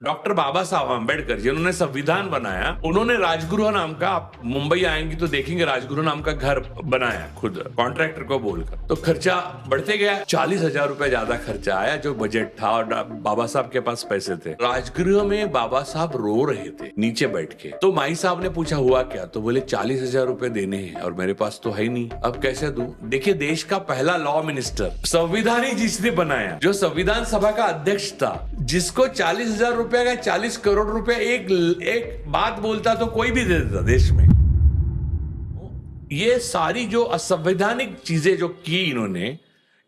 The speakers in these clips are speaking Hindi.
डॉक्टर बाबा साहब आम्बेडकर जिन्होंने संविधान बनाया, उन्होंने राजगृह नाम का, आप मुंबई आएंगे तो देखेंगे राजगृह नाम का घर बनाया खुद कॉन्ट्रैक्टर को बोलकर। तो खर्चा बढ़ते गया, 40,000 रुपए ज्यादा खर्चा आया जो बजट था, और बाबा साहब के पास पैसे थे। राजगृह में बाबा साहब रो रहे थे नीचे बैठ के। तो माई साहब ने पूछा हुआ क्या, तो बोले 40,000 रुपए देने हैं और मेरे पास तो है ही नहीं, अब कैसे दूं। देखिए, देश का पहला लॉ मिनिस्टर, संविधान ही जिसने बनाया, जो संविधान सभा का अध्यक्ष था, जिसको 40,000 रुपए का 40 करोड़ रुपए एक बात बोलता तो कोई भी दे देता देश में। ये सारी जो असंवैधानिक चीजें जो की इन्होंने,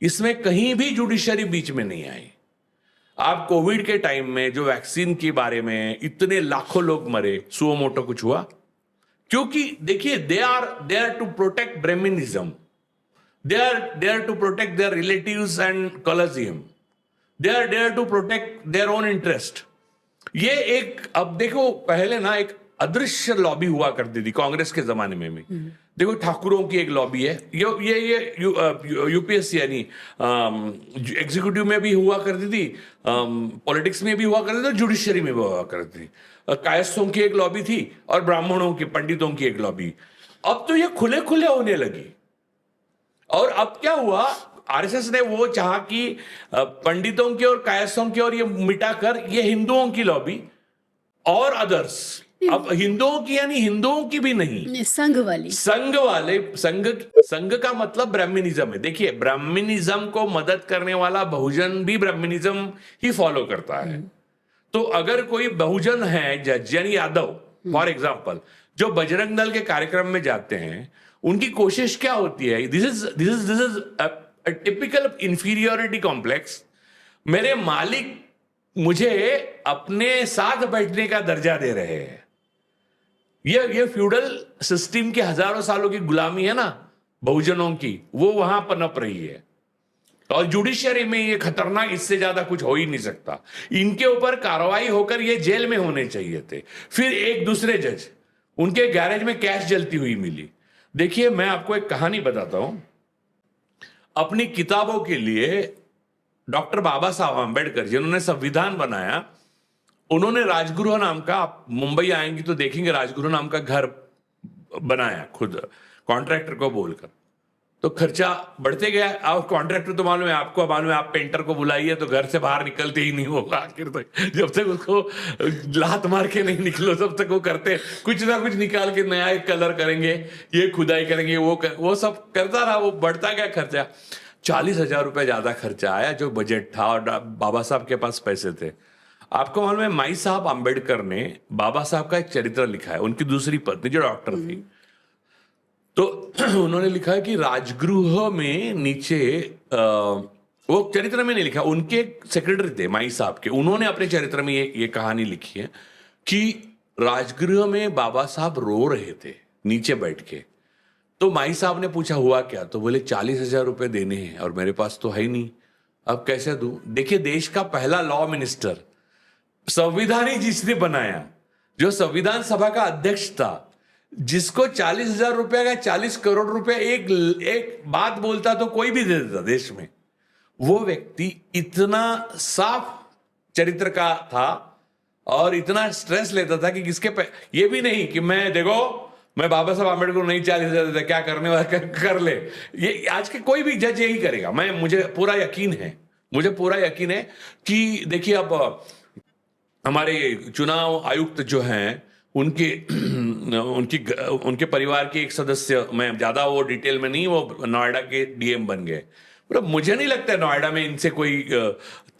इसमें कहीं भी जुडिशरी बीच में नहीं आई। आप कोविड के टाइम में जो वैक्सीन के बारे में इतने लाखों लोग मरे, सुओ मोटो कुछ हुआ? क्योंकि देखिए, they are there to protect Brahminism, they are there to protect their relatives and collegium, they are there to protect their own interest. ये एक, अब देखो, पहले ना एक अदृश्य लॉबी हुआ करती थी कांग्रेस के जमाने में भी। देखो, ठाकुरों की एक लॉबी है, ये यूपीएससी यानी एग्जीक्यूटिव में भी हुआ करती थी, पॉलिटिक्स में भी हुआ करती थी, जुडिशरी में भी हुआ करती थी। कायस्थों की एक लॉबी थी और ब्राह्मणों की, पंडितों की एक लॉबी। अब तो ये खुले खुले होने लगी। और अब क्या हुआ, आरएसएस ने वो चाहा कि पंडितों की और कायस्थों की और ये मिटाकर ये हिंदुओं की लॉबी और अदर्स। अब हिंदुओं की यानी हिंदुओं की भी नहीं, संघ वाली, संघ का मतलब ब्राह्मणिज्म है। देखिए, ब्राह्मणिज्म को मदद करने वाला बहुजन भी ब्राह्मणिज्म ही फॉलो करता है। तो अगर कोई बहुजन है, जन यादव फॉर एग्जाम्पल, जो बजरंग दल के कार्यक्रम में जाते हैं, उनकी कोशिश क्या होती है, this is typical inferiority complex. मेरे मालिक मुझे अपने साथ बैठने का दर्जा दे रहे हैं। ये फ्यूडल सिस्टम की हजारों सालों की गुलामी है ना बहुजनों की, वो वहां पनप रही है। और जुडिशरी में ये खतरनाक, इससे ज्यादा कुछ हो ही नहीं सकता। इनके ऊपर कार्रवाई होकर ये जेल में होने चाहिए थे। फिर एक दूसरे जज, उनके गैरेज में कैश जलती हुई मिली। देखिए, मैं आपको एक कहानी बताता हूं। अपनी किताबों के लिए डॉक्टर बाबा साहब आम्बेडकर जिन्होंने संविधान बनाया, उन्होंने राजगृह नाम का, आप मुंबई आएंगे तो देखेंगे राजगृह नाम का घर बनाया खुद कॉन्ट्रैक्टर को बोलकर। तो खर्चा बढ़ते गया। अब कॉन्ट्रैक्टर तो मालूम है आपको, मालूम है, आप पेंटर को बुलाइए तो घर से बाहर निकलते ही नहीं होगा आखिर तक, जब तक उसको लात मार के नहीं निकलो तब तक वो करते कुछ ना कुछ निकाल के नया एक कलर करेंगे, ये खुदाई करेंगे, वो सब करता रहा। वो बढ़ता गया खर्चा। 40,000 रुपए ज्यादा खर्चा आया जो बजट था, और बाबा साहब के पास पैसे थे। आपको मालूम है, माई साहब आम्बेडकर ने बाबा साहब का एक चरित्र लिखा है। उनकी दूसरी पत्नी जो डॉक्टर थी, तो उन्होंने लिखा है कि राजगृह में नीचे, वो चरित्र में नहीं लिखा, उनके सेक्रेटरी थे माई साहब के, उन्होंने अपने चरित्र में ये कहानी लिखी है कि राजगृह में बाबा साहब रो रहे थे नीचे बैठ के। तो माई साहब ने पूछा हुआ क्या, तो बोले 40,000 रुपए देने हैं और मेरे पास तो है ही नहीं, अब कैसे दूं। देखिए, देश का पहला लॉ मिनिस्टर, संविधान ही जिसने बनाया, जो संविधान सभा का अध्यक्ष था, जिसको 40,000 रुपए का 40 करोड़ रुपए एक बात बोलता तो कोई भी दे देता देश में, वो व्यक्ति इतना साफ चरित्र का था और इतना स्ट्रेस लेता था कि किसके ये भी नहीं कि मैं बाबा साहब आम्बेडकर को नहीं 40,000 देता, क्या करने वाला कर ले। ये आज के कोई भी जज यही करेगा। मुझे पूरा यकीन है कि देखिए, अब हमारे चुनाव आयुक्त जो हैं, उनके परिवार के एक सदस्य, मैं ज्यादा वो डिटेल में नहीं, वो नोएडा के डीएम बन गए। पर मुझे नहीं लगता नोएडा में इनसे कोई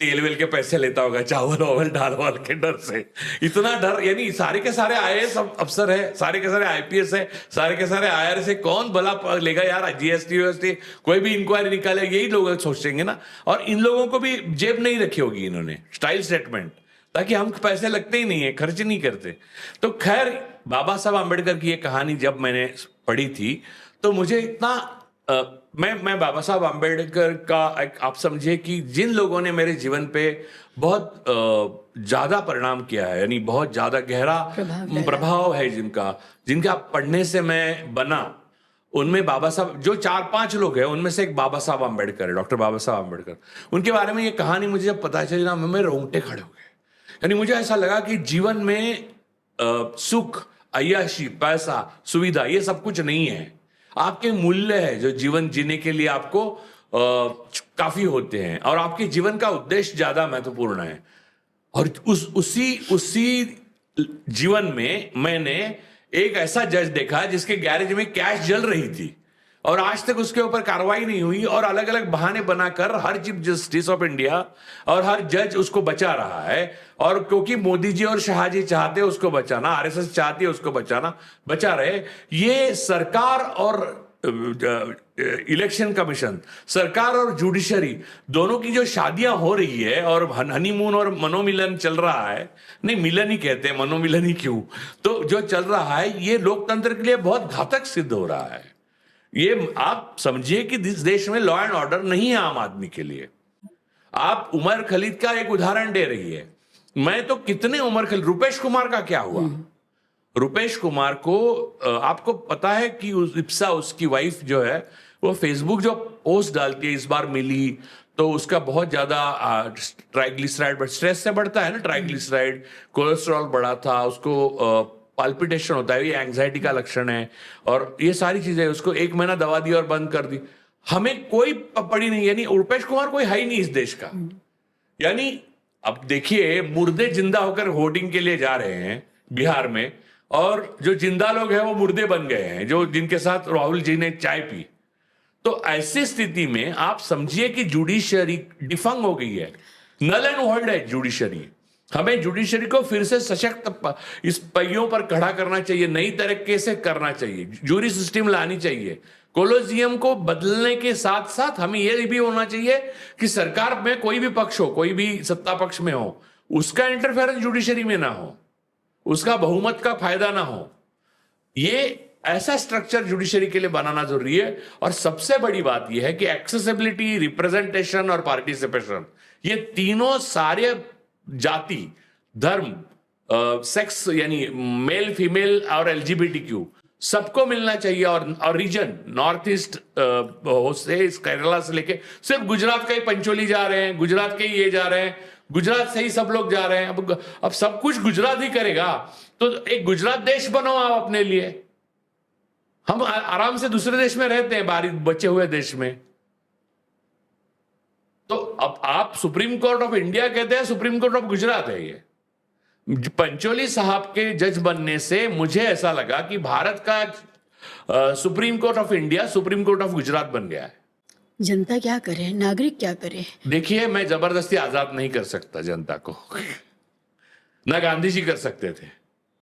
तेल वेल के पैसे लेता होगा, चावल वावल दाल वाल के डर से। इतना डर, यानी सारे के सारे आईएएस अफसर है, सारे के सारे आईपीएस है, सारे के सारे आईआरएस है, कौन भला लेगा यार जीएसटी कोई भी इंक्वायरी निकाले, यही लोग सोचेंगे ना। और इन लोगों को भी जेब नहीं रखी होगी इन्होंने, स्टाइल स्टेटमेंट, ताकि हम पैसे लगते ही नहीं है, खर्च नहीं करते। तो खैर, बाबा साहब आम्बेडकर की ये कहानी जब मैंने पढ़ी थी तो मुझे इतना मैं बाबा साहब आम्बेडकर का आप समझे कि जिन लोगों ने मेरे जीवन पे बहुत ज्यादा परिणाम किया है, यानी बहुत ज्यादा गहरा प्रभाव है, जिनका पढ़ने से मैं बना, उनमें बाबा साहब, जो 4-5 लोग हैं उनमें से एक बाबा साहब आम्बेडकर है, डॉक्टर बाबा साहब आम्बेडकर। उनके बारे में ये कहानी मुझे जब पता चली ना, मेरे रोंगटे खड़े हो गए यानी मुझे ऐसा लगा कि जीवन में सुख, अय्याशी, पैसा, सुविधा, ये सब कुछ नहीं है। आपके मूल्य है जो जीवन जीने के लिए आपको काफी होते हैं, और आपके जीवन का उद्देश्य ज्यादा महत्वपूर्ण है। और उसी जीवन में मैंने एक ऐसा जज देखा जिसके गैरेज में कैश जल रही थी और आज तक उसके ऊपर कार्रवाई नहीं हुई, और अलग अलग बहाने बनाकर हर चीफ जस्टिस ऑफ इंडिया और हर जज उसको बचा रहा है। और क्योंकि मोदी जी और शाह जी चाहते हैं उसको बचाना, आरएसएस चाहती है उसको बचाना, बचा रहे। ये सरकार और इलेक्शन कमीशन, सरकार और जुडिशरी दोनों की जो शादियां हो रही है और हनीमून और मनोमिलन चल रहा है, नहीं मिलन ही कहते हैं, मनोमिलन ही क्यों, तो जो चल रहा है ये लोकतंत्र के लिए बहुत घातक सिद्ध हो रहा है। ये आप समझिए कि इस देश में लॉ एंड ऑर्डर नहीं है आम आदमी के लिए। आप उमर खलीद का एक उदाहरण दे रही है। मैं तो कितने उमर खलीद, रुपेश कुमार का क्या हुआ? रुपेश कुमार को आपको पता है कि इप्सा उसकी वाइफ जो है वो फेसबुक जो पोस्ट डालती है, इस बार मिली तो उसका बहुत ज्यादा ट्राइग्लिसराइड, स्ट्रेस से बढ़ता है ना ट्राइग्लिसराइड, कोलेस्ट्रॉल बढ़ा था, उसको पाल्पिटेशन होता है, ये एंग्जाइटी का लक्षण है, और ये सारी चीजें। उसको 1 महीना दवा दी और बंद कर दी, हमें कोई पड़ी नहीं। यानी रुपेश कुमार कोई है ही नहीं इस देश का। यानी अब देखिए, मुर्दे जिंदा होकर होर्डिंग के लिए जा रहे हैं बिहार में, और जो जिंदा लोग हैं वो मुर्दे बन गए हैं, जो जिनके साथ राहुल जी ने चाय पी। तो ऐसी स्थिति में आप समझिए कि जुडिशरी डिफंग हो गई है, नल एंड वॉइड है जुडिशरी। हमें जुडिशरी को फिर से सशक्त इस पहियों पर खड़ा करना चाहिए, नई तरीके से करना चाहिए, जूरी सिस्टम लानी चाहिए। कोलोजियम को बदलने के साथ साथ हमें यह भी होना चाहिए कि सरकार में कोई भी पक्ष हो, कोई भी सत्ता पक्ष में हो, उसका इंटरफेरेंस जुडिशरी में ना हो, उसका बहुमत का फायदा ना हो। ये ऐसा स्ट्रक्चर जुडिशरी के लिए बनाना जरूरी है। और सबसे बड़ी बात यह है कि एक्सेसिबिलिटी, रिप्रेजेंटेशन और पार्टिसिपेशन, ये तीनों सारे जाति, धर्म, सेक्स यानी मेल, फीमेल और एलजीबीटीक्यू सबको मिलना चाहिए। और रीजन, नॉर्थ ईस्ट से केरला से लेके सिर्फ गुजरात का ही पंचोली जा रहे हैं, गुजरात के ही ये जा रहे हैं, गुजरात से ही सब लोग जा रहे हैं। अब सब कुछ गुजरात ही करेगा तो एक गुजरात देश बनाओ आप अपने लिए। हम आराम से दूसरे देश में रहते हैं, बाहरी बचे हुए देश में। तो अब आप सुप्रीम कोर्ट ऑफ इंडिया कहते हैं, सुप्रीम कोर्ट ऑफ गुजरात है ये। पंचोली साहब के जज बनने से मुझे ऐसा लगा कि भारत का supreme court of India supreme court of Gujarat बन गया है। जनता क्या करे, नागरिक क्या करे? देखिए, मैं जबरदस्ती आजाद नहीं कर सकता जनता को ना गांधी जी कर सकते थे।